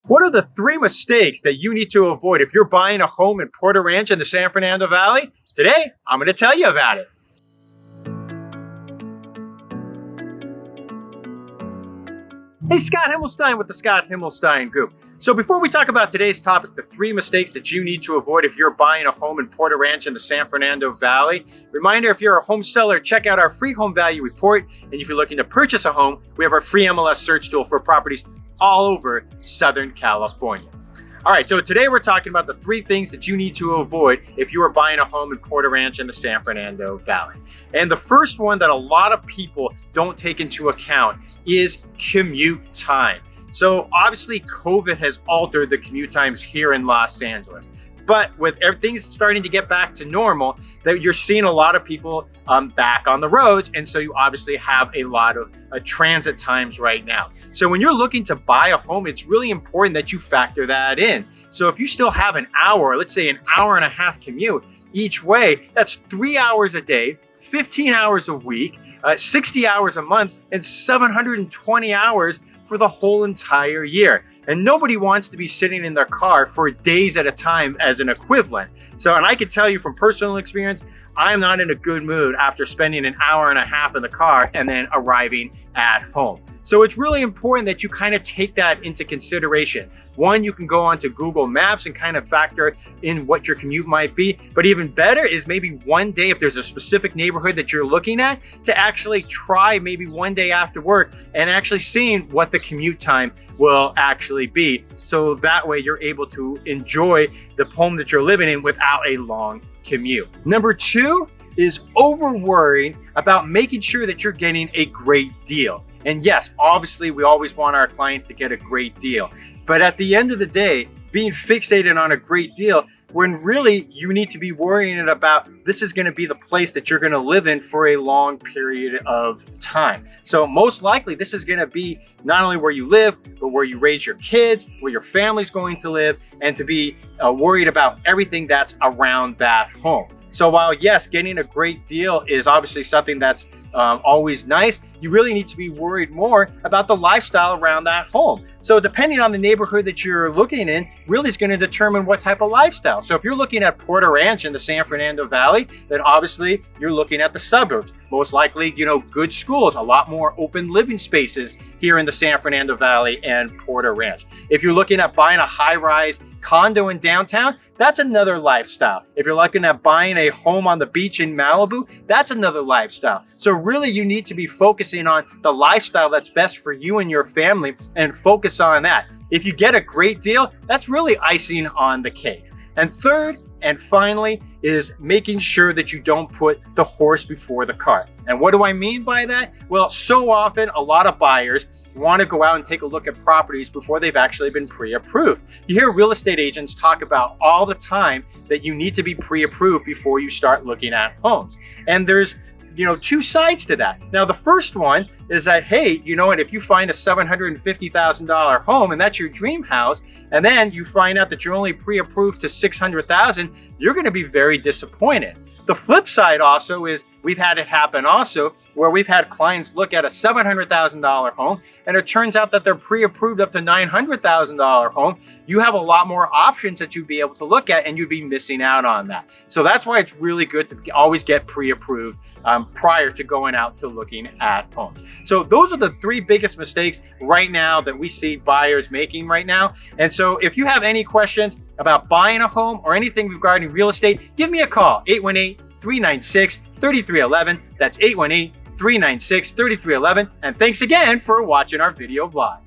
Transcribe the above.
What are the 3 mistakes that you need to avoid if you're buying a home in Porter Ranch in the San Fernando Valley? Today, I'm going to tell you about it. Hey, Scott Himelstein with the Scott Himelstein Group. So before we talk about today's topic, the 3 mistakes that you need to avoid if you're buying a home in Porter Ranch in the San Fernando Valley, reminder, if you're a home seller, check out our free home value report. And if you're looking to purchase a home, we have our free MLS search tool for properties all over Southern California. All right, so today we're talking about the 3 things that you need to avoid if you are buying a home in Porter Ranch in the San Fernando Valley. And the first one that a lot of people don't take into account is commute time. So obviously COVID has altered the commute times here in Los Angeles. But with everything starting to get back to normal, that you're seeing a lot of people back on the roads. And so you obviously have a lot of transit times right now. So when you're looking to buy a home, it's really important that you factor that in. So if you still have an hour, let's say an hour and a half commute each way, that's 3 hours a day, 15 hours a week, 60 hours a month, and 720 hours for the whole entire year. And nobody wants to be sitting in their car for days at a time as an equivalent. So, and I can tell you from personal experience, I am not in a good mood after spending an hour and a half in the car and then arriving at home. So it's really important that you kind of take that into consideration. One, you can go onto Google Maps and kind of factor in what your commute might be. But even better is maybe one day, if there's a specific neighborhood that you're looking at, to actually try maybe one day after work and actually seeing what the commute time will actually be. So that way you're able to enjoy the home that you're living in without a long commute. Number 2 is over worrying about making sure that you're getting a great deal. And yes, obviously we always want our clients to get a great deal. But at the end of the day, being fixated on a great deal, when really you need to be worrying about this is going to be the place that you're going to live in for a long period of time. So most likely this is going to be not only where you live, but where you raise your kids, where your family's going to live, and to be worried about everything that's around that home. So while yes, getting a great deal is obviously something that's always nice, you really need to be worried more about the lifestyle around that home. So depending on the neighborhood that you're looking in, really is going to determine what type of lifestyle. So if you're looking at Porter Ranch in the San Fernando Valley, then obviously you're looking at the suburbs. Most likely, good schools, a lot more open living spaces here in the San Fernando Valley and Porter Ranch. If you're looking at buying a high-rise condo in downtown, that's another lifestyle. If you're looking at buying a home on the beach in Malibu, that's another lifestyle. So really you need to be focusing on the lifestyle that's best for you and your family and focus on that. If you get a great deal, that's really icing on the cake. And third, and finally, is making sure that you don't put the horse before the cart. And what do I mean by that? Well, so often a lot of buyers want to go out and take a look at properties before they've actually been pre-approved. You hear real estate agents talk about all the time that you need to be pre-approved before you start looking at homes. And there's 2 sides to that. Now, the first one is that, hey, you know what, if you find a $750,000 home and that's your dream house, and then you find out that you're only pre-approved to $600,000, you're going to be very disappointed. The flip side also is we've had it happen also where we've had clients look at a $700,000 home and it turns out that they're pre-approved up to $900,000 home. You have a lot more options that you'd be able to look at and you'd be missing out on that. So that's why it's really good to always get pre-approved prior to going out to looking at homes. So those are the 3 biggest mistakes right now that we see buyers making right now. And so if you have any questions about buying a home or anything regarding real estate, give me a call, 818-396-3311. That's 818-396-3311. And thanks again for watching our video blog.